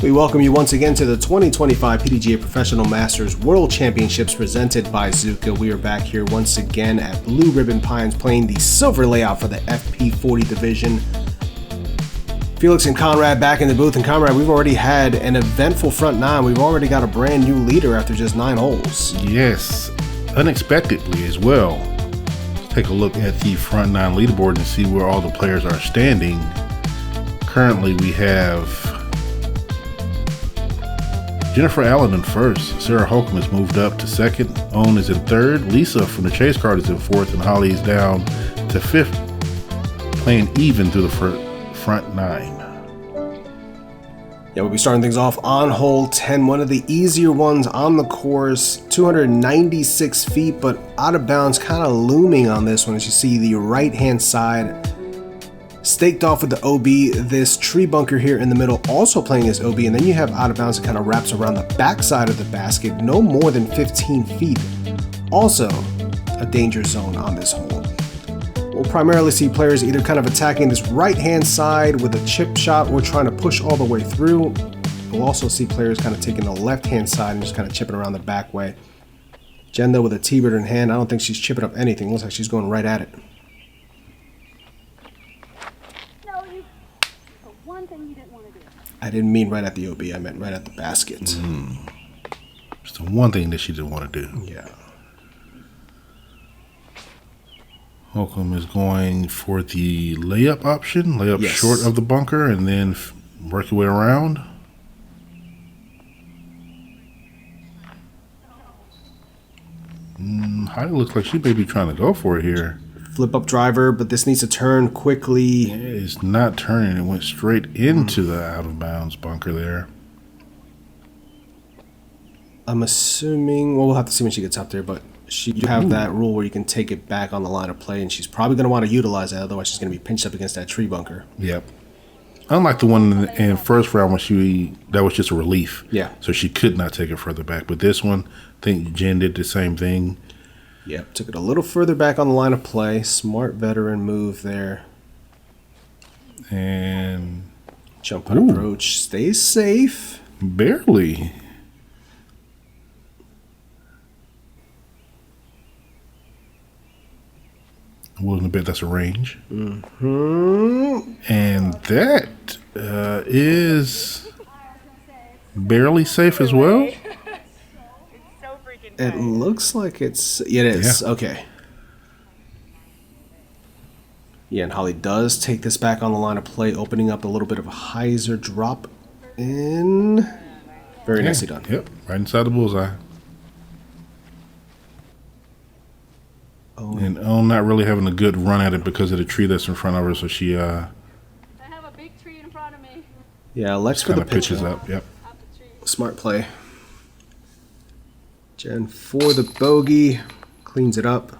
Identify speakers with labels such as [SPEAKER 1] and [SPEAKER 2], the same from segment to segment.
[SPEAKER 1] We welcome you once again to the 2025 PDGA Professional Masters World Championships presented by ZÜCA. We are back here once again at Blue Ribbon Pines playing the silver layout for the FP40 division. Felix and Conrad back in the booth. And Conrad, we've already had an eventful front nine. We've already got a brand new leader after just 9 holes.
[SPEAKER 2] Yes, unexpectedly as well. Let's take a look at the front nine leaderboard and see where all the players are standing. Currently, we have Jennifer Allen in first. Sarah Hokom has moved up to second. Ohn is in third. Lisa from the chase card is in fourth, and Holly is down to fifth, playing even through the front nine.
[SPEAKER 1] Yeah, we'll be starting things off on hole 10, one of the easier ones on the course, 296 feet, but out of bounds, kind of looming on this one as you see the right-hand side staked off with the OB, this tree bunker here in the middle also playing as OB, and then you have out of bounds that kind of wraps around the back side of the basket, no more than 15 feet. Also a danger zone on this hole. We'll primarily see players either kind of attacking this right-hand side with a chip shot or trying to push all the way through. We'll also see players kind of taking the left-hand side and just kind of chipping around the back way. Jen, though, with a T-bird in hand, I don't think she's chipping up anything. Looks like she's going right at it. I didn't mean right at the OB, I meant right at the basket.
[SPEAKER 2] It's the one thing that she didn't want to do.
[SPEAKER 1] Yeah.
[SPEAKER 2] Hokom is going for the layup option, layup
[SPEAKER 1] Yes.
[SPEAKER 2] short of the bunker, and then work your way around. Heidi looks like she may be trying to go for it here.
[SPEAKER 1] Flip up driver, but this needs to turn quickly.
[SPEAKER 2] It's not turning. It went straight into the out of bounds bunker there.
[SPEAKER 1] I'm assuming, well, we'll have to see when she gets up there, but you have that rule where you can take it back on the line of play, and she's probably going to want to utilize that, otherwise she's going to be pinched up against that tree bunker.
[SPEAKER 2] Yep. Unlike the one in first round when that was just a relief.
[SPEAKER 1] Yeah.
[SPEAKER 2] So she could not take it further back. But this one, I think Jen did the same thing.
[SPEAKER 1] Yep, took it a little further back on the line of play. Smart veteran move there.
[SPEAKER 2] And
[SPEAKER 1] jump and approach. Stays safe.
[SPEAKER 2] Barely. I'm willing to bet that's a range.
[SPEAKER 1] Mm-hmm.
[SPEAKER 2] And that is barely safe as well.
[SPEAKER 1] It looks like it's... Yeah, it is. Yeah. Okay. Yeah, and Holly does take this back on the line of play, opening up a little bit of a hyzer drop in. Very nicely done.
[SPEAKER 2] Yep, right inside the bullseye. And Ohn not really having a good run at it because of the tree that's in front of her, so she... I
[SPEAKER 3] have a big tree in front of me.
[SPEAKER 1] Yeah, Lex for the pitches
[SPEAKER 2] up. Yep.
[SPEAKER 1] Smart play. Jen for the bogey, cleans it up.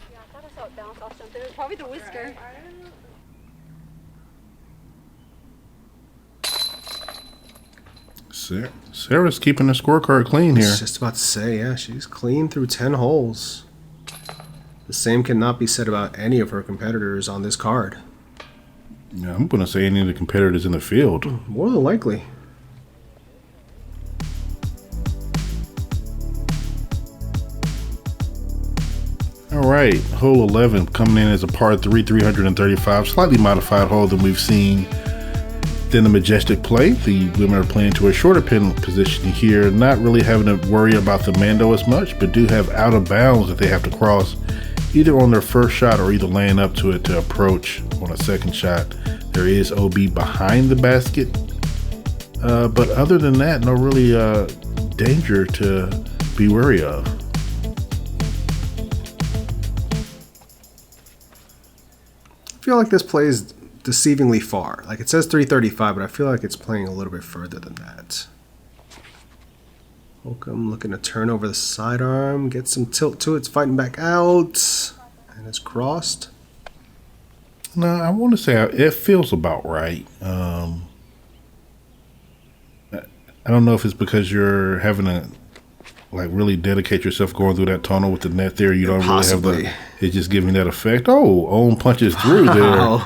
[SPEAKER 3] Yeah, I thought I saw it bounce off something. It was probably the whisker.
[SPEAKER 2] Sarah's keeping the scorecard clean here.
[SPEAKER 1] I was just about to say, yeah, she's clean through 10 holes. The same cannot be said about any of her competitors on this card.
[SPEAKER 2] Yeah, I'm going to say any of the competitors in the field.
[SPEAKER 1] More than likely.
[SPEAKER 2] All right, hole 11 coming in as a par 3, 335, slightly modified hole than we've seen in the Majestic play. The women are playing to a shorter pin position here, not really having to worry about the Mando as much, but do have out of bounds that they have to cross either on their first shot or either laying up to it to approach on a second shot. There is OB behind the basket, but other than that, no really danger to be wary of.
[SPEAKER 1] I feel like this plays deceivingly far. Like it says 335, but I feel like it's playing a little bit further than that. Hokom looking to turn over the sidearm, get some tilt to it. It's fighting back out, and it's crossed.
[SPEAKER 2] No, I want to say it feels about right. I don't know if it's because you're having to like really dedicate yourself going through that tunnel with the net there. You don't
[SPEAKER 1] Possibly.
[SPEAKER 2] Really have the, it's just giving that effect. Oh, Ohn punches through there.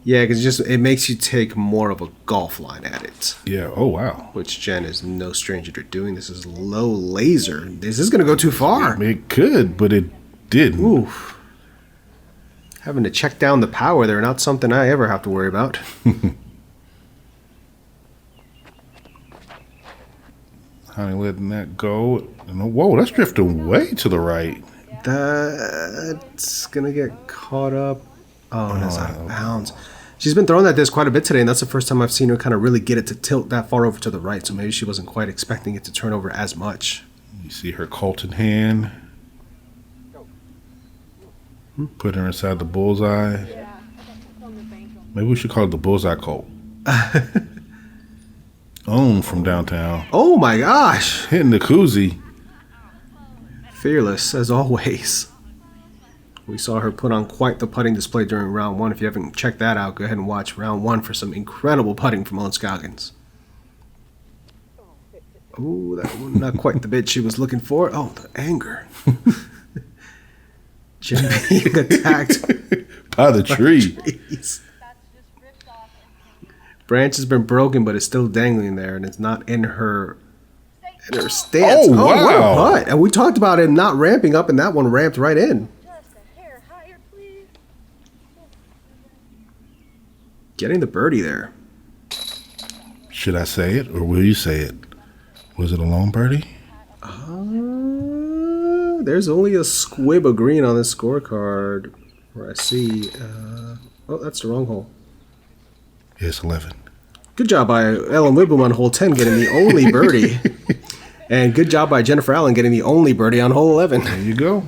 [SPEAKER 1] Yeah, because it makes you take more of a golf line at it.
[SPEAKER 2] Yeah. Oh, wow.
[SPEAKER 1] Which Jen is no stranger to doing. This is low laser. This is going to go too far.
[SPEAKER 2] It could, but it didn't.
[SPEAKER 1] Oof. Having to check down the power there, not something I ever have to worry about.
[SPEAKER 2] Honey, letting that go. Whoa, that's drifting way to the right.
[SPEAKER 1] That's going to get caught up. Oh, and it's out of bounds. She's been throwing that disc quite a bit today, and that's the first time I've seen her kind of really get it to tilt that far over to the right, so maybe she wasn't quite expecting it to turn over as much.
[SPEAKER 2] You see her Colton hand. Put her inside the bullseye. Maybe we should call it the bullseye Colt. Ohn from downtown.
[SPEAKER 1] Oh my gosh.
[SPEAKER 2] Hitting the koozie.
[SPEAKER 1] Fearless, as always. We saw her put on quite the putting display during round one. If you haven't checked that out, go ahead and watch round one for some incredible putting from Ohn Scoggins. Oh, that was not quite the bit she was looking for. Oh, the anger. Jim being attacked
[SPEAKER 2] by the tree.
[SPEAKER 1] Branch has been broken, but it's still dangling there, and it's not in her stance.
[SPEAKER 2] Oh, wow.
[SPEAKER 1] What a putt. And we talked about him not ramping up, and that one ramped right in. Getting the birdie there.
[SPEAKER 2] Should I say it, or will you say it? Was it a long birdie?
[SPEAKER 1] There's only a squib of green on this scorecard where I see. Oh, that's the wrong hole.
[SPEAKER 2] It's 11.
[SPEAKER 1] Good job by Ellen Wibboom on hole 10 getting the only birdie. And good job by Jennifer Allen getting the only birdie on hole 11.
[SPEAKER 2] There you go.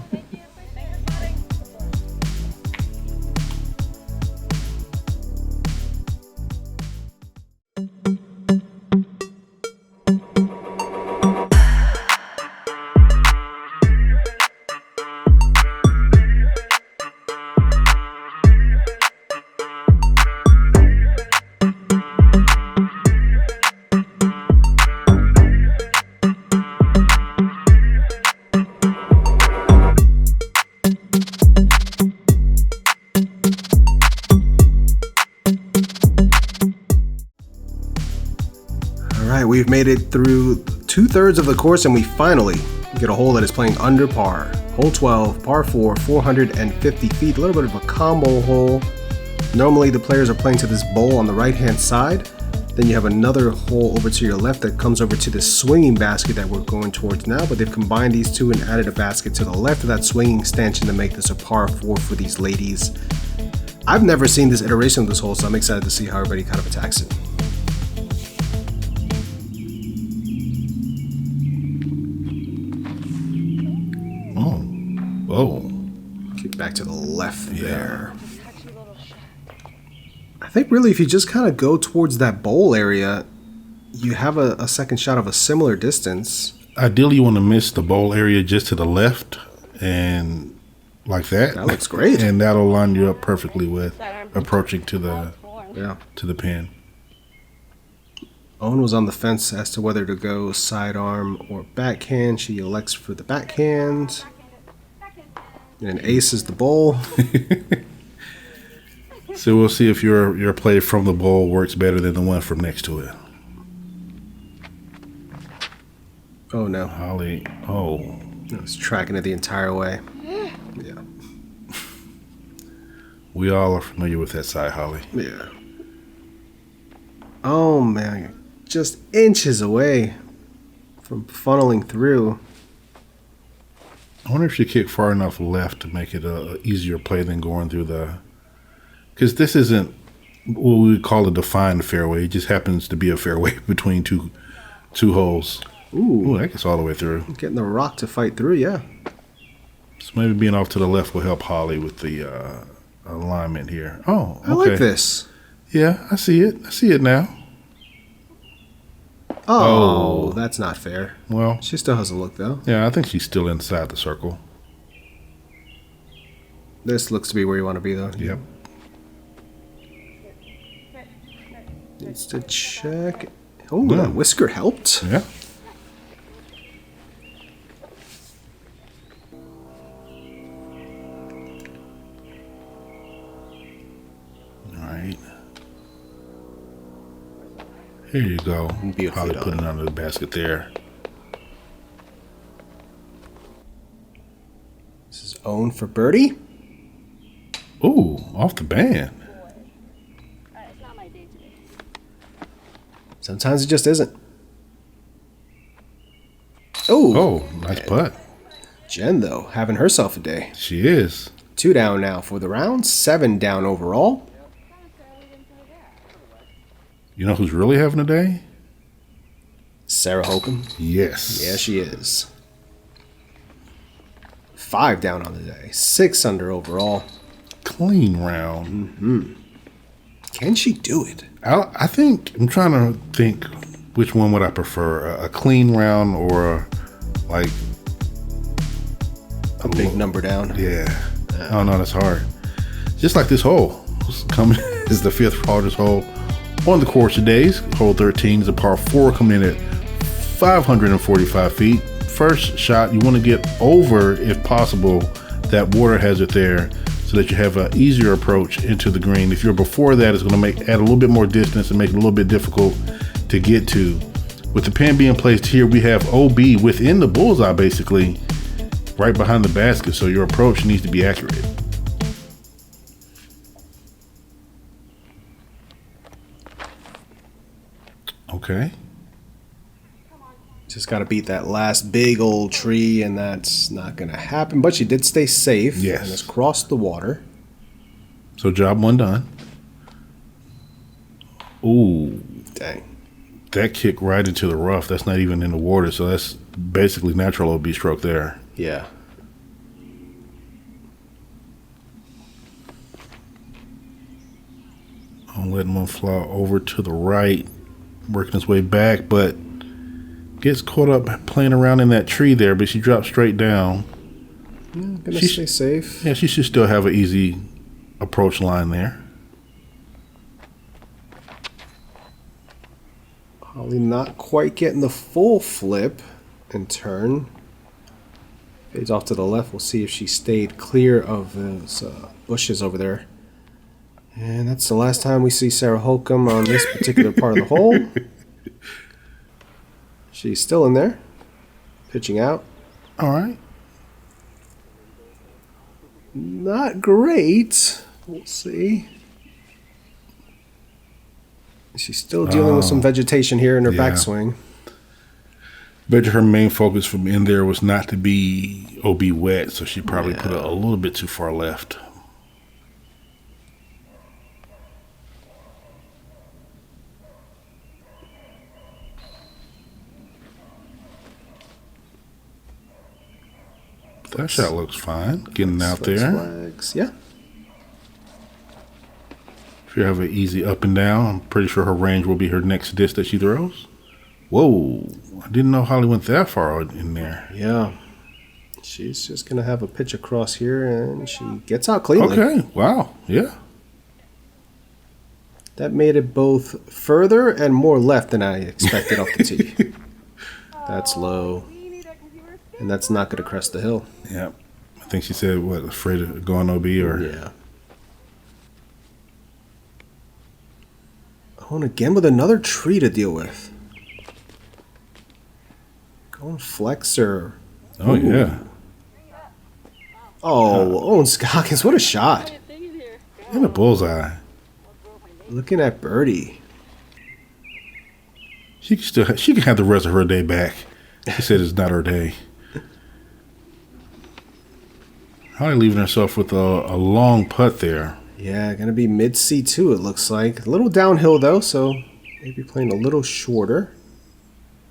[SPEAKER 1] We've made it through 2/3 of the course, and we finally get a hole that is playing under par. Hole 12, par 4, 450 feet, a little bit of a combo hole. Normally the players are playing to this bowl on the right hand side. Then you have another hole over to your left that comes over to this swinging basket that we're going towards now, but they've combined these two and added a basket to the left of that swinging stanchion to make this a par 4 for these ladies. I've never seen this iteration of this hole, so I'm excited to see how everybody kind of attacks it.
[SPEAKER 2] Oh.
[SPEAKER 1] Kick back to the left there. I think really if you just kind of go towards that bowl area, you have a second shot of a similar distance.
[SPEAKER 2] Ideally, you want to miss the bowl area just to the left and like that.
[SPEAKER 1] That looks great.
[SPEAKER 2] And that'll line you up perfectly with approaching to the pin.
[SPEAKER 1] Ohn was on the fence as to whether to go sidearm or backhand. She elects for the backhand. And ace is the bowl.
[SPEAKER 2] So we'll see if your play from the bowl works better than the one from next to it.
[SPEAKER 1] Oh no.
[SPEAKER 2] Holly. Oh.
[SPEAKER 1] I was tracking it the entire way. Yeah.
[SPEAKER 2] We all are familiar with that side, Holly.
[SPEAKER 1] Yeah. Oh man. Just inches away from funneling through.
[SPEAKER 2] I wonder if she kicked far enough left to make it a easier play than going through the... Because this isn't what we would call a defined fairway. It just happens to be a fairway between two holes. Ooh, that gets all the way through.
[SPEAKER 1] Getting the rock to fight through, yeah.
[SPEAKER 2] So maybe being off to the left will help Holly with the alignment here. Oh, okay.
[SPEAKER 1] I like this.
[SPEAKER 2] Yeah, I see it. I see it now.
[SPEAKER 1] Oh, that's not fair.
[SPEAKER 2] Well,
[SPEAKER 1] she still has a look, though.
[SPEAKER 2] Yeah, I think she's still inside the circle.
[SPEAKER 1] This looks to be where you want to be, though.
[SPEAKER 2] Yep.
[SPEAKER 1] Needs to check. Oh, that whisker helped.
[SPEAKER 2] Yeah. Here you go.
[SPEAKER 1] Beautifully
[SPEAKER 2] Holly
[SPEAKER 1] done.
[SPEAKER 2] putting it under the basket there.
[SPEAKER 1] This is Ohn for birdie.
[SPEAKER 2] Ooh, off the band.
[SPEAKER 3] It's not my day today.
[SPEAKER 1] Sometimes it just isn't. Oh,
[SPEAKER 2] Oh, nice putt.
[SPEAKER 1] Jen, though, having herself a day.
[SPEAKER 2] She is.
[SPEAKER 1] 2 down now for the round, 7 down overall.
[SPEAKER 2] You know who's really having a day?
[SPEAKER 1] Sarah Hokom.
[SPEAKER 2] Yes.
[SPEAKER 1] Yeah, she is. 5 down on the day, 6 under overall.
[SPEAKER 2] Clean round.
[SPEAKER 1] Can she do it?
[SPEAKER 2] I think, I'm trying to think which one would I prefer, a clean round or like,
[SPEAKER 1] A big number down.
[SPEAKER 2] yeah. I don't know, that's hard. Just like this hole. It's coming is the 5th hardest hole on the course today's. Hole 13 is a par 4 coming in at 545 feet. First shot, you want to get over, if possible, that water hazard there so that you have an easier approach into the green. If you're before that, it's going to add a little bit more distance and make it a little bit difficult to get to. With the pin being placed here, we have OB within the bullseye, basically, right behind the basket, so your approach needs to be accurate. Okay.
[SPEAKER 1] Just got to beat that last big old tree, and that's not going to happen. But she did stay safe.
[SPEAKER 2] Yes.
[SPEAKER 1] And has crossed the water.
[SPEAKER 2] So job 1 done. Ooh,
[SPEAKER 1] Dang.
[SPEAKER 2] that kick right into the rough. That's not even in the water, so that's basically natural OB stroke there.
[SPEAKER 1] Yeah.
[SPEAKER 2] I'm letting one fly over to the right, working his way back, but gets caught up playing around in that tree there, but she drops straight down.
[SPEAKER 1] Gonna
[SPEAKER 2] She's-
[SPEAKER 1] stay safe.
[SPEAKER 2] Yeah, she should still have an easy approach line there.
[SPEAKER 1] Holly not quite getting the full flip and turn. Fades off to the left. We'll see if she stayed clear of those bushes over there. And that's the last time we see Sarah Hokom on this particular part of the hole. She's still in there, pitching out.
[SPEAKER 2] All right.
[SPEAKER 1] Not great. We'll see. She's still dealing with some vegetation here in her
[SPEAKER 2] yeah.
[SPEAKER 1] backswing.
[SPEAKER 2] Bet her main focus from in there was not to be OB wet, so she probably put it a little bit too far left. That shot looks fine. Getting out
[SPEAKER 1] Flags,
[SPEAKER 2] there.
[SPEAKER 1] flags. Yeah.
[SPEAKER 2] If you have an easy up and down, I'm pretty sure her range will be her next disc that she throws. Whoa. I didn't know Holly went that far in there.
[SPEAKER 1] Yeah. She's just going to have a pitch across here, and she gets out cleanly.
[SPEAKER 2] Okay. Wow. Yeah.
[SPEAKER 1] That made it both further and more left than I expected off the tee. That's low. And that's not going to crest the hill.
[SPEAKER 2] Yeah. I think she said, what, afraid of going OB or?
[SPEAKER 1] Yeah. Oh, and again with another tree to deal with. Going flexor.
[SPEAKER 2] Oh,
[SPEAKER 1] Ooh.
[SPEAKER 2] yeah.
[SPEAKER 1] Oh, Ohn Scoggins, what a shot.
[SPEAKER 3] Thing in here.
[SPEAKER 2] In a bullseye.
[SPEAKER 1] Looking at birdie.
[SPEAKER 2] She can have the rest of her day back. She said it's not her day. Holly leaving herself with a long putt there.
[SPEAKER 1] Yeah, going to be mid C2 it looks like. A little downhill though, so maybe playing a little shorter.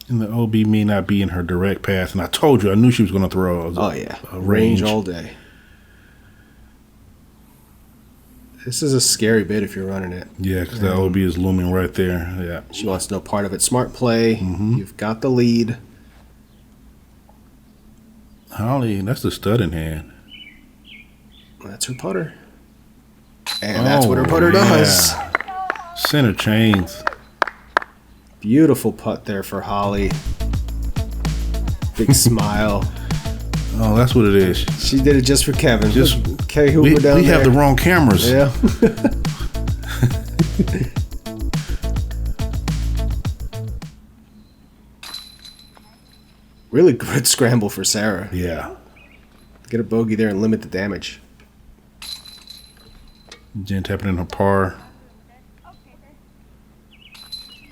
[SPEAKER 2] And the OB may not be in her direct path. And I told you, I knew she was going to throw a range.
[SPEAKER 1] All day. This is a scary bit if you're running it.
[SPEAKER 2] Yeah, because the OB is looming right there. Yeah.
[SPEAKER 1] She wants no part of it. Smart play. You've got the lead.
[SPEAKER 2] Holly, that's the stud in hand.
[SPEAKER 1] That's her putter. And that's what her putter does.
[SPEAKER 2] Center chains.
[SPEAKER 1] Beautiful putt there for Holly. Big smile.
[SPEAKER 2] Oh, that's what it is.
[SPEAKER 1] She did it just for Kevin.
[SPEAKER 2] Just
[SPEAKER 1] K Hoover down
[SPEAKER 2] we
[SPEAKER 1] there.
[SPEAKER 2] have the wrong cameras.
[SPEAKER 1] Yeah. Really good scramble for Sarah.
[SPEAKER 2] Yeah.
[SPEAKER 1] Get a bogey there and limit the damage.
[SPEAKER 2] Jen tapping in her par.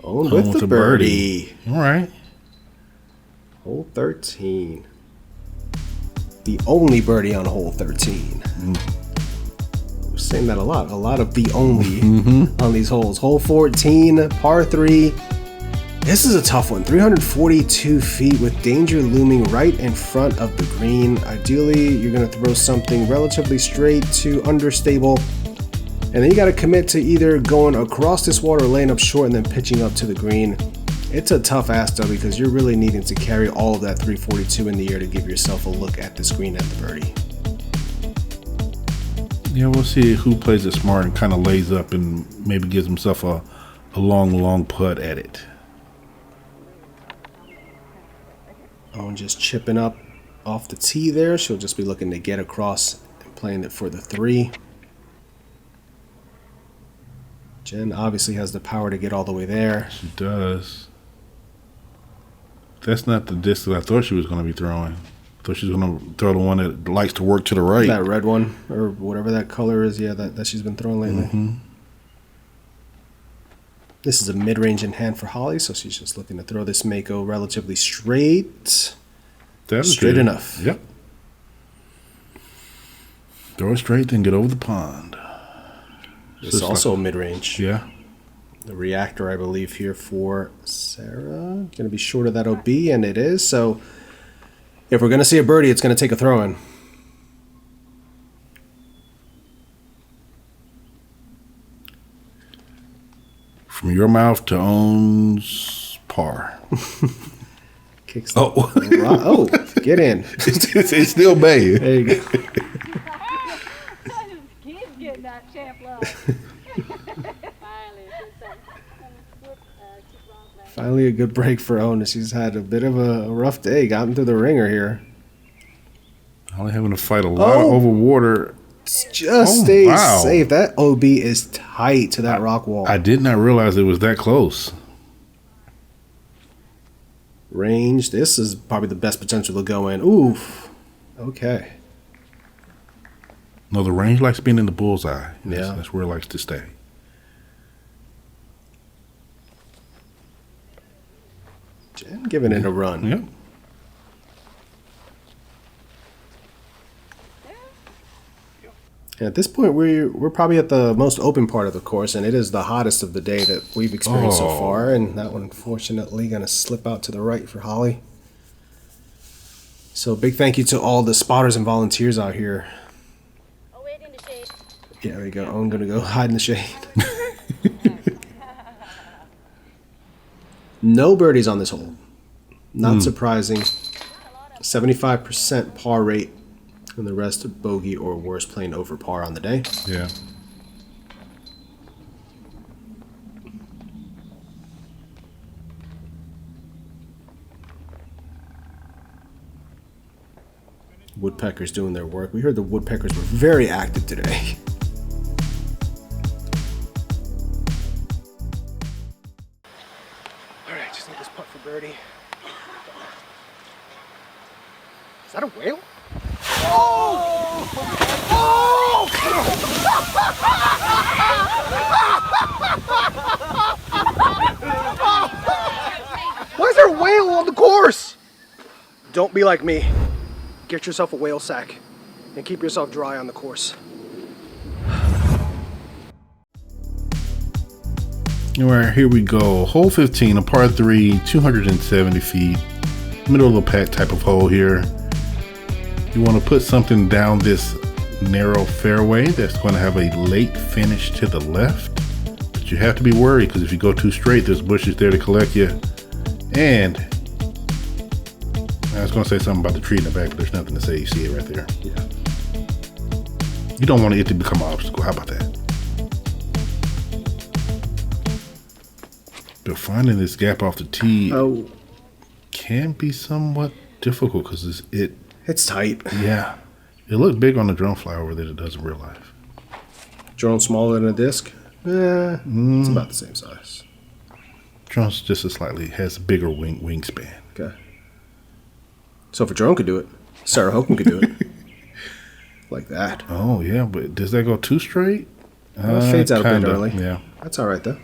[SPEAKER 1] Ohn with the birdie.
[SPEAKER 2] All right.
[SPEAKER 1] Hole 13. The only birdie on hole 13. We're saying that a lot. A lot of the only on these holes. Hole 14, par 3. This is a tough one. 342 feet with danger looming right in front of the green. Ideally, you're going to throw something relatively straight to understable. And then you got to commit to either going across this water or laying up short and then pitching up to the green. It's a tough ask though, because you're really needing to carry all of that 342 in the air to give yourself a look at the screen at the birdie.
[SPEAKER 2] Yeah, we'll see who plays it smart and kind of lays up and maybe gives himself a long putt at it.
[SPEAKER 1] Ohn just chipping up off the tee there. She'll just be looking to get across and playing it for the 3. Jen obviously has the power to get all the way there.
[SPEAKER 2] She does. That's not the distance I thought she was going to be throwing. I thought she was going to throw the one that likes to work to the right.
[SPEAKER 1] That red one, or whatever that color is, yeah, that she's been throwing lately. This is a mid-range in hand for Holly, so she's just looking to throw this Mako relatively straight.
[SPEAKER 2] That's
[SPEAKER 1] straight
[SPEAKER 2] good.
[SPEAKER 1] enough.
[SPEAKER 2] Yep. Throw it straight, then get over the pond.
[SPEAKER 1] This is also a mid-range.
[SPEAKER 2] Yeah.
[SPEAKER 1] The reactor, I believe, here for Sarah. Going to be short of that OB, and it is. So if we're going to see a birdie, it's going to take a throw-in.
[SPEAKER 2] From your mouth to Ohn's par.
[SPEAKER 1] Kicks
[SPEAKER 2] Oh.
[SPEAKER 1] oh, get in.
[SPEAKER 2] It's still Bay.
[SPEAKER 1] There you go.
[SPEAKER 3] He's getting that champ love. Finally,
[SPEAKER 1] Finally a good break for Ohn. She's had a bit of a rough day. Gotten through the ringer here.
[SPEAKER 2] Only having to fight a lot over water.
[SPEAKER 1] Just stays safe. That OB is tight to that rock wall.
[SPEAKER 2] I did not realize it was that close.
[SPEAKER 1] Range. This is probably the best potential to go in. Oof. Okay.
[SPEAKER 2] No, the range likes being in the bullseye.
[SPEAKER 1] Yeah.
[SPEAKER 2] That's where it likes to stay.
[SPEAKER 1] Jen giving it a run.
[SPEAKER 2] Yep.
[SPEAKER 1] And at this point, we're probably at the most open part of the course, and it is the hottest of the day that we've experienced so far. And that one, unfortunately, going to slip out to the right for Holly. So big thank you to all the spotters and volunteers out here.
[SPEAKER 3] Oh, wait in the shade.
[SPEAKER 1] Yeah, there you go. I'm going to go hide in the shade. No birdies on this hole. Not surprising. 75% par rate. And the rest of bogey or worse, playing over par on the day.
[SPEAKER 2] Yeah.
[SPEAKER 1] Woodpeckers doing their work. We heard the woodpeckers were very active today. All right, just need this putt for birdie. Is that a whale? Why is there a whale on the course? Don't be like me. Get yourself a whale sack and keep yourself dry on the course.
[SPEAKER 2] All right, here we go. Hole 15, a par 3, 270 feet. Middle of the pack type of hole here. You want to put something down this narrow fairway that's going to have a late finish to the left. But you have to be worried because if you go too straight, there's bushes there to collect you. And I was going to say something about the tree in the back, but there's nothing to say. You see it right there.
[SPEAKER 1] Yeah.
[SPEAKER 2] You don't want it to become an obstacle. How about that? But finding this gap off the tee can be somewhat difficult because
[SPEAKER 1] It's tight.
[SPEAKER 2] yeah, it looked big on the drone flyover that it does in real life.
[SPEAKER 1] Drone smaller than a disc? It's about the same size.
[SPEAKER 2] Drone's just has a bigger wingspan.
[SPEAKER 1] Okay. So if a drone could do it, Sarah Hokom could do it. Like that.
[SPEAKER 2] Oh, yeah, but does that go too straight?
[SPEAKER 1] It fades out a bit early.
[SPEAKER 2] Yeah.
[SPEAKER 1] That's all right, though.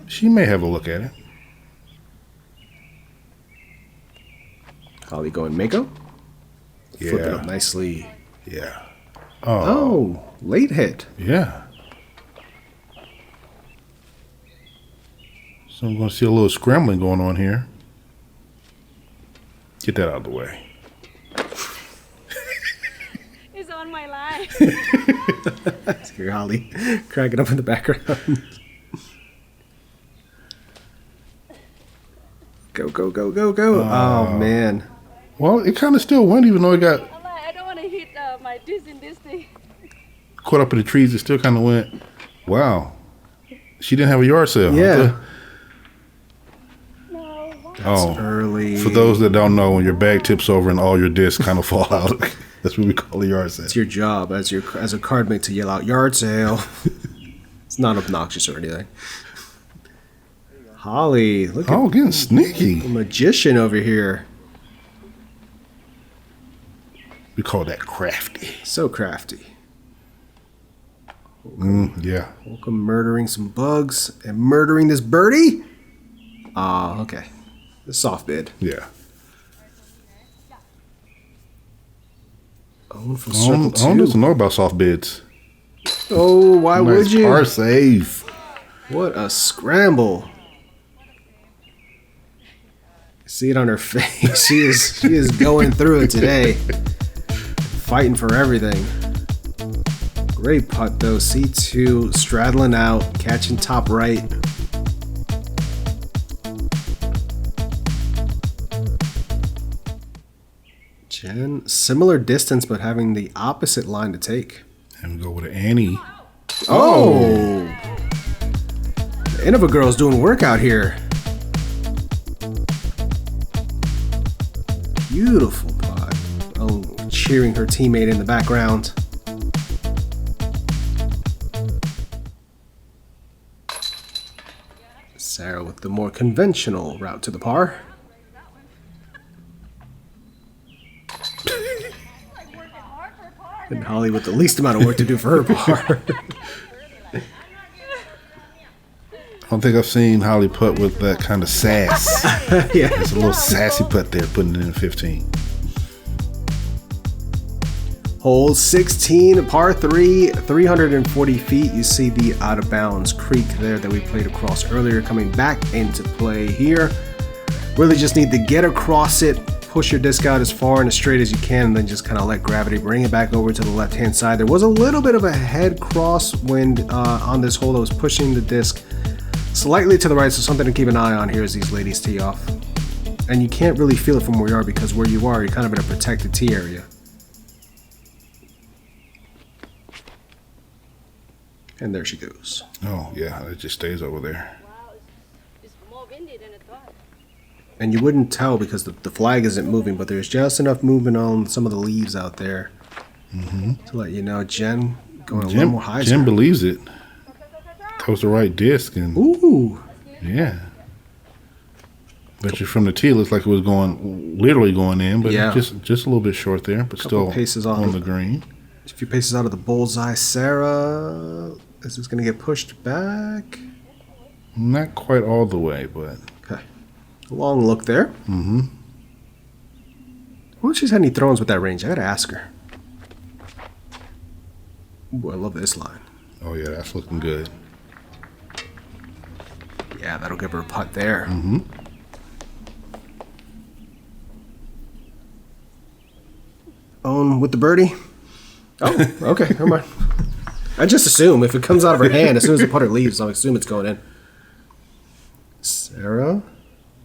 [SPEAKER 2] She may have a look at it.
[SPEAKER 1] Holly going Mako.
[SPEAKER 2] Yeah.
[SPEAKER 1] Flip it up nicely.
[SPEAKER 2] Yeah.
[SPEAKER 1] Oh, late hit.
[SPEAKER 2] Yeah. So I'm going to see a little scrambling going on here. Get that out of the way.
[SPEAKER 3] It's on my line.
[SPEAKER 1] Hear Holly cracking up in the background. Go, go, go, go, go. Oh, man.
[SPEAKER 2] Well, it kind of still went, even though it got
[SPEAKER 3] I'm like, I don't want to hit my disc in this thing.
[SPEAKER 2] caught up in the trees. It still kind of went. Wow. She didn't have a yard sale.
[SPEAKER 1] Yeah.
[SPEAKER 3] No, what?
[SPEAKER 2] Oh,
[SPEAKER 1] Early.
[SPEAKER 2] for those that don't know, when your bag tips over and all your discs kind of fall out, that's what we call a yard sale.
[SPEAKER 1] It's your job as a card mate to yell out yard sale. It's not obnoxious or anything. Holly, look at
[SPEAKER 2] Getting sneaky.
[SPEAKER 1] the magician over here.
[SPEAKER 2] We call that crafty.
[SPEAKER 1] So crafty.
[SPEAKER 2] Yeah.
[SPEAKER 1] Hokom murdering some bugs and murdering this birdie. Okay. The soft bid.
[SPEAKER 2] Yeah.
[SPEAKER 1] Own from circle
[SPEAKER 2] Ohn
[SPEAKER 1] 2.
[SPEAKER 2] doesn't know about soft bids.
[SPEAKER 1] Oh, why would
[SPEAKER 2] Nice
[SPEAKER 1] you?
[SPEAKER 2] par save.
[SPEAKER 1] What a scramble. See it on her face. She is going through it today. Fighting for everything. Great putt though. C2 straddling out, catching top right. Jen, similar distance but having the opposite line to take.
[SPEAKER 2] And we go with an Annie.
[SPEAKER 1] Oh! The Innova girl's doing work out here. Beautiful putt. Oh, cheering her teammate in the background. Sarah with the more conventional route to the par. And Holly with the least amount of work to do for her par.
[SPEAKER 2] I don't think I've seen Holly putt with that kind of sass.
[SPEAKER 1] Yeah.
[SPEAKER 2] There's a little sassy putt there, putting it in 15.
[SPEAKER 1] Hole 16, par 3, 340 feet. You see the out of bounds creek there that we played across earlier coming back into play here. Really just need to get across it, push your disc out as far and as straight as you can, and then just kind of let gravity bring it back over to the left-hand side. There was a little bit of a head crosswind on this hole that was pushing the disc slightly to the right, so something to keep an eye on here as these ladies tee off. And you can't really feel it from where you are because where you are, you're kind of in a protected tee area. And there she goes.
[SPEAKER 2] Oh, yeah, it just stays over there.
[SPEAKER 3] Wow, it's more windy than I thought.
[SPEAKER 1] And you wouldn't tell because the flag isn't moving, but there's just enough movement on some of the leaves out there to let you know. Jen going a little more high.
[SPEAKER 2] Jim believes it. That was the right disc, and
[SPEAKER 1] Ooh.
[SPEAKER 2] yeah. But from the tee, it looks like it was literally going in, but
[SPEAKER 1] Yeah.
[SPEAKER 2] just a little bit short there, but
[SPEAKER 1] Couple
[SPEAKER 2] still
[SPEAKER 1] paces
[SPEAKER 2] on
[SPEAKER 1] off.
[SPEAKER 2] the green.
[SPEAKER 1] A few paces out of the bullseye. Sarah, is this going to get pushed back?
[SPEAKER 2] Not quite all the way, but
[SPEAKER 1] Okay. Long look there. I wonder if she's had any throws with that range. I got to ask her. Ooh, I love this line.
[SPEAKER 2] oh yeah, that's looking good.
[SPEAKER 1] Yeah, that'll give her a putt there. Own with the birdie. Oh, okay, never mind. I just assume if it comes out of her hand as soon as the putter leaves, I'll assume it's going in. Sarah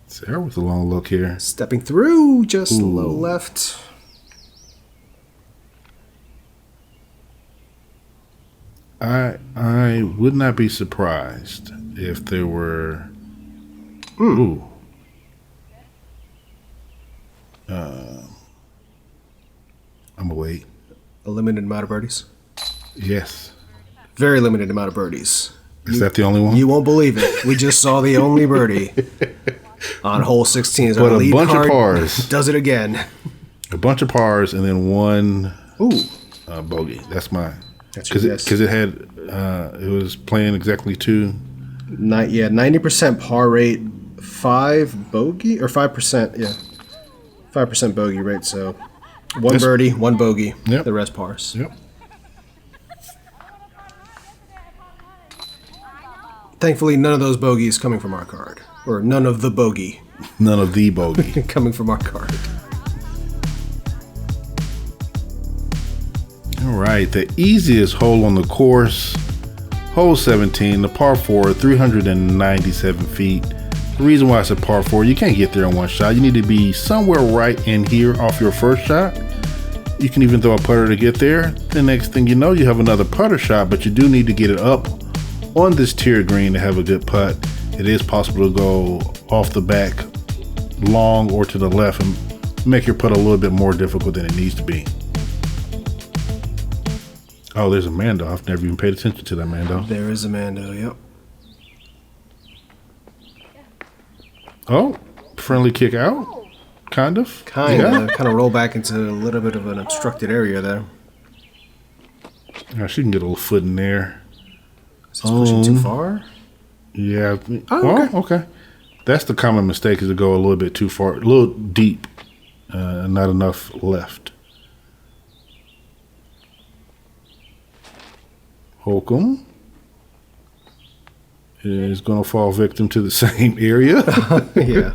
[SPEAKER 2] Sarah with a long look here.
[SPEAKER 1] stepping through, just low left.
[SPEAKER 2] I would not be surprised if there were. Ooh. I'm gonna wait.
[SPEAKER 1] A limited amount of birdies.
[SPEAKER 2] Yes.
[SPEAKER 1] Very limited amount of birdies.
[SPEAKER 2] Is that the only one?
[SPEAKER 1] You won't believe it. We just saw the only birdie. On hole 16 is
[SPEAKER 2] But
[SPEAKER 1] our
[SPEAKER 2] a
[SPEAKER 1] lead
[SPEAKER 2] bunch of
[SPEAKER 1] card.
[SPEAKER 2] pars.
[SPEAKER 1] Does it again.
[SPEAKER 2] A bunch of pars and then one
[SPEAKER 1] Ooh.
[SPEAKER 2] bogey. That's mine.
[SPEAKER 1] That's your guess.
[SPEAKER 2] Because it was playing exactly 2.
[SPEAKER 1] 90% par rate, 5 bogey, or 5%, yeah. 5% bogey rate, so one birdie, 1 bogey,
[SPEAKER 2] Yep.
[SPEAKER 1] the rest pars.
[SPEAKER 2] Yep.
[SPEAKER 1] Thankfully, none of those bogeys coming from our card. Or none of the bogey
[SPEAKER 2] None of the bogey.
[SPEAKER 1] coming from our card.
[SPEAKER 2] All right, the easiest hole on the course, hole 17, the par 4, 397 feet. The reason why it's a par 4, you can't get there in one shot. You need to be somewhere right in here off your first shot. You can even throw a putter to get there. The next thing you know, you have another putter shot, but you do need to get it up on this tier green to have a good putt. It is possible to go off the back long or to the left and make your putt a little bit more difficult than it needs to be. Oh, there's a Mando. I've never even paid attention to that Mando.
[SPEAKER 1] There is a Mando, yep.
[SPEAKER 2] Oh, friendly kick out? Kind of?
[SPEAKER 1] Kind of roll back into a little bit of an obstructed area there.
[SPEAKER 2] Yeah, she can get a little foot in there.
[SPEAKER 1] Is this pushing too far?
[SPEAKER 2] Yeah.
[SPEAKER 1] Oh, okay.
[SPEAKER 2] Okay. That's the common mistake, is to go a little bit too far, a little deep, and not enough left. Hokom is going to fall victim to the same area.
[SPEAKER 1] Yeah.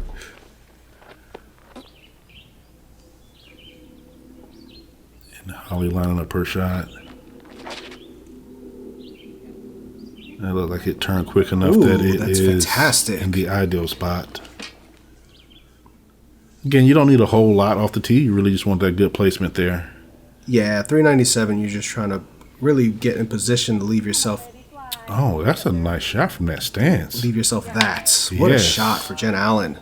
[SPEAKER 2] And Holly lining up her shot. That looked like it turned quick enough that it
[SPEAKER 1] that's
[SPEAKER 2] is
[SPEAKER 1] fantastic.
[SPEAKER 2] in the ideal spot. Again, you don't need a whole lot off the tee. You really just want that good placement there.
[SPEAKER 1] Yeah, 397, you're just trying to really get in position to leave yourself
[SPEAKER 2] Oh, that's a nice shot from that stance.
[SPEAKER 1] that. What a
[SPEAKER 2] Yes.
[SPEAKER 1] shot for Jen Allen.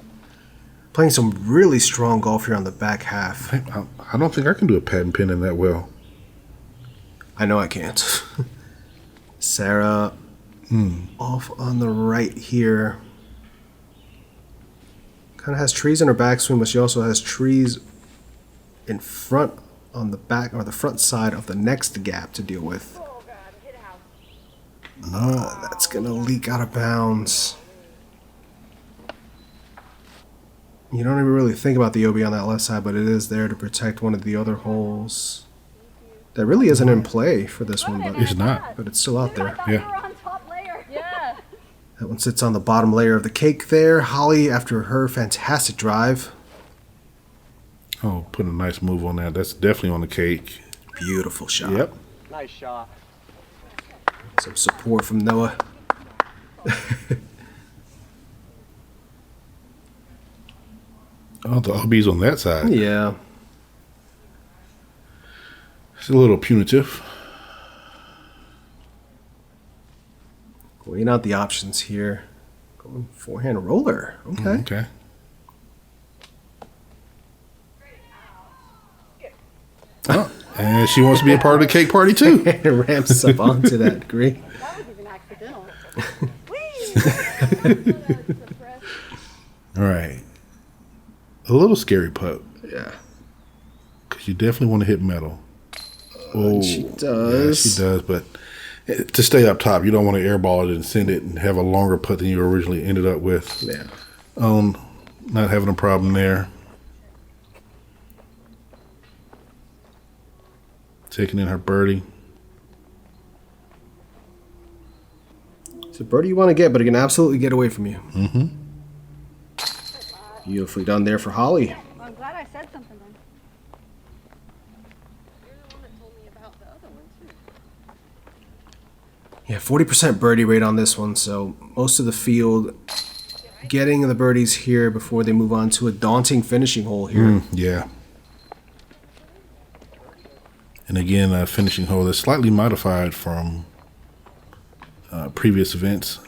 [SPEAKER 1] Playing some really strong golf here on the back half.
[SPEAKER 2] I don't think I can do a patent pin in that well.
[SPEAKER 1] I know I can't. Sarah off on the right here. Kind of has trees in her backswing, but she also has trees in front on the back or the front side of the next gap to deal with. That's going to leak out of bounds. You don't even really think about the OB on that left side, but it is there to protect one of the other holes. That really isn't in play for this one,
[SPEAKER 2] It's not.
[SPEAKER 1] but it's still out there.
[SPEAKER 2] Yeah.
[SPEAKER 3] Yeah.
[SPEAKER 1] That one sits on the bottom layer of the cake there. Holly, after her fantastic drive.
[SPEAKER 2] Oh, put a nice move on that. That's definitely on the cake.
[SPEAKER 1] Beautiful shot.
[SPEAKER 2] Yep.
[SPEAKER 4] Nice shot.
[SPEAKER 1] Some support from Noah.
[SPEAKER 2] Oh, the OB's on that side.
[SPEAKER 1] Yeah.
[SPEAKER 2] It's a little punitive.
[SPEAKER 1] Weighing out the options here. Going forehand roller. Okay.
[SPEAKER 2] Okay. Oh, and she wants to be a part of the cake party too.
[SPEAKER 1] And it ramps up onto that green.
[SPEAKER 3] That was even accidental.
[SPEAKER 2] All right. A little scary putt,
[SPEAKER 1] Yeah.
[SPEAKER 2] because you definitely want to hit metal. Oh,
[SPEAKER 1] she
[SPEAKER 2] Yeah,
[SPEAKER 1] does.
[SPEAKER 2] she does, but to stay up top, you don't want to airball it and send it and have a longer putt than you originally ended up with.
[SPEAKER 1] Yeah.
[SPEAKER 2] Not having a problem there. Taking in her birdie.
[SPEAKER 1] It's a birdie you want to get, but it can absolutely get away from you.
[SPEAKER 2] Mm-hmm.
[SPEAKER 1] Beautifully done there for Holly.
[SPEAKER 3] Well, I'm glad I said something then.
[SPEAKER 5] You're the one that told me about the other one too.
[SPEAKER 1] Yeah, 40% birdie rate on this one, so most of the field getting the birdies here before they move on to a daunting finishing hole here.
[SPEAKER 2] Yeah. And again, a finishing hole that's slightly modified from previous events.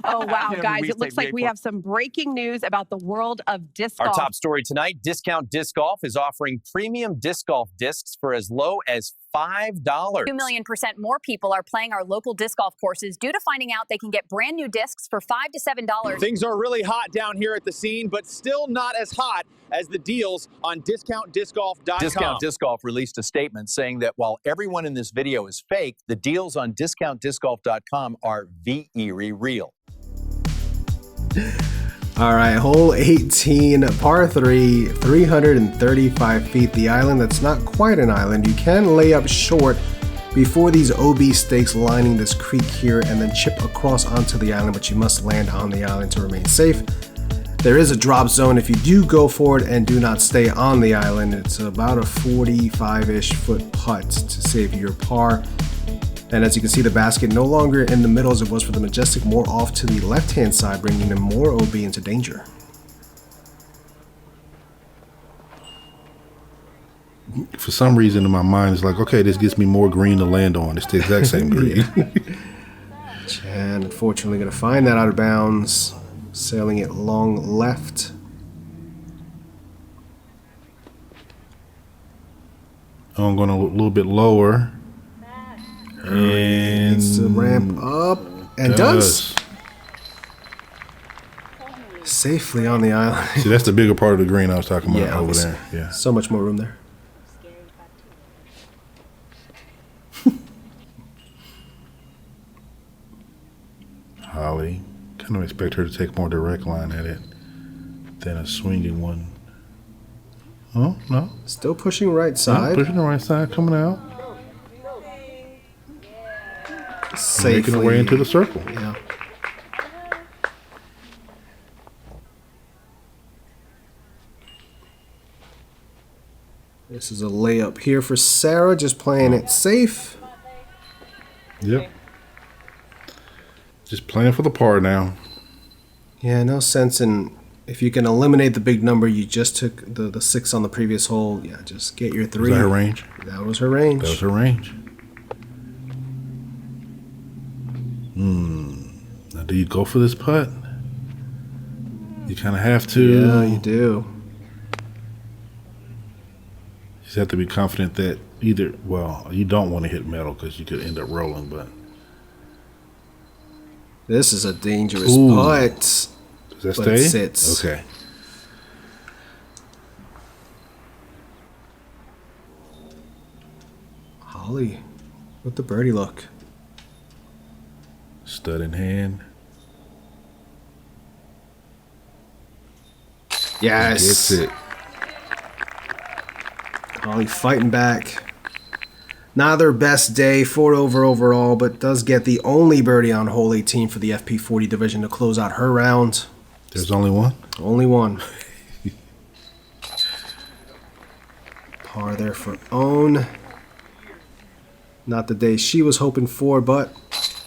[SPEAKER 6] Oh,
[SPEAKER 4] Oh, wow, guys, it looks like we have some breaking news about the world of disc golf.
[SPEAKER 6] Our top story tonight, Discount Disc Golf is offering premium disc golf discs for as low as $5.
[SPEAKER 7] 2,000,000% more people are playing our local disc golf courses due to finding out they can get brand new discs for $5 to $7.
[SPEAKER 8] Things are really hot down here at the scene, but still not as hot as the deals on DiscountDiscGolf.com.
[SPEAKER 6] Discount Disc Golf released a statement saying that while everyone in this video is fake, the deals on DiscountDiscGolf.com are very real.
[SPEAKER 1] All right, hole 18, par 3, 335 feet. The island that's not quite an island. You can lay up short before these OB stakes lining this creek here and then chip across onto the island, but you must land on the island to remain safe. There is a drop zone if you do go for it and do not stay on the island. It's about a 45-ish foot putt to save your par. And as you can see, the basket no longer in the middle as it was for the Majestic, more off to the left-hand side, bringing them more OB into danger.
[SPEAKER 2] For some reason in my mind, it's like, okay, this gives me more green to land on. It's the exact same green.
[SPEAKER 1] Chan, unfortunately, going to find that out of bounds. Sailing it long left.
[SPEAKER 2] I'm going a little bit lower. And
[SPEAKER 1] it's to ramp up and does safely on the island.
[SPEAKER 2] See, that's the bigger part of the green I was talking about.
[SPEAKER 1] Yeah,
[SPEAKER 2] over there. Yeah,
[SPEAKER 1] so much more room there.
[SPEAKER 2] Holly, kind of expect her to take more direct line at it than a swinging one. Oh no,
[SPEAKER 1] still pushing right side.
[SPEAKER 2] Pushing the right side, coming out.
[SPEAKER 1] Safely.
[SPEAKER 2] Making her way into the circle.
[SPEAKER 1] Yeah. This is a layup here for Sarah, just playing it safe.
[SPEAKER 2] Yep. Just playing for the par now.
[SPEAKER 1] Yeah, no sense in, if you can eliminate the big number, you just took the 6 on the previous hole. Yeah, just get your 3.
[SPEAKER 2] Was that her range?
[SPEAKER 1] That was her range.
[SPEAKER 2] That was her range. Now, do you go for this putt? You kind of have to.
[SPEAKER 1] Yeah, you do.
[SPEAKER 2] You just have to be confident that either, well, you don't want to hit metal because you could end up rolling, but.
[SPEAKER 1] This is a dangerous putt.
[SPEAKER 2] Does that
[SPEAKER 1] but
[SPEAKER 2] stay?
[SPEAKER 1] It sits.
[SPEAKER 2] Okay.
[SPEAKER 1] Holly with the birdie look.
[SPEAKER 2] Stud in hand.
[SPEAKER 1] Yes.
[SPEAKER 2] Gets it.
[SPEAKER 1] Holly fighting back. Not their best day, 4 over overall, but does get the only birdie on hole 18 for the FP40 division to close out her round.
[SPEAKER 2] There's only one?
[SPEAKER 1] Only one. Par there for Ohn. Not the day she was hoping for, but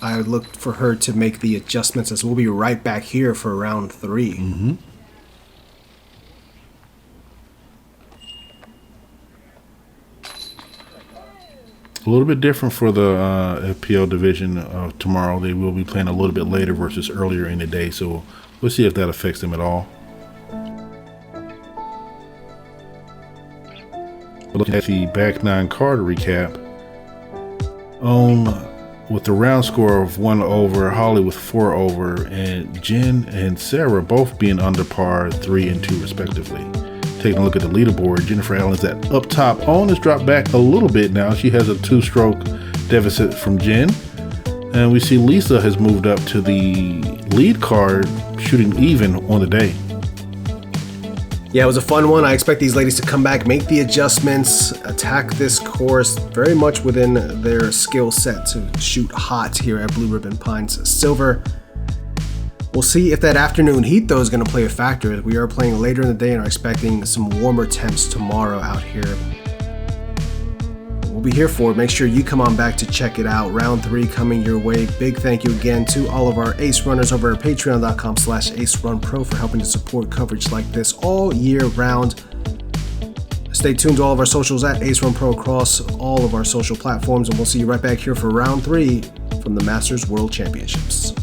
[SPEAKER 1] I would look for her to make the adjustments as we'll be right back here for round 3.
[SPEAKER 2] Mm-hmm. A little bit different for the FPL division tomorrow. They will be playing a little bit later versus earlier in the day, so we'll see if that affects them at all. Looking at the back 9 card recap, with the round score of 1 over, Holly with 4 over, and Jen and Sarah both being under par 3 and 2 respectively. Taking a look at the leaderboard, Jennifer Allen's at up top. Ohn has dropped back a little bit now. She has a 2-stroke deficit from Jen. And we see Lisa has moved up to the lead card, shooting even on the day.
[SPEAKER 1] Yeah, it was a fun one. I expect these ladies to come back, make the adjustments, attack this course very much within their skill set to shoot hot here at Blue Ribbon Pines Silver. We'll see if that afternoon heat, though, is going to play a factor. We are playing later in the day and are expecting some warmer temps tomorrow out here. We'll be here for it. Make sure you come on back to check it out. Round 3 coming your way. Big thank you again to all of our ace runners over at patreon.com/acerunpro for helping to support coverage like this all year round. Stay tuned to all of our socials at acerunpro across all of our social platforms, and we'll see you right back here for round 3 from the Masters World Championships.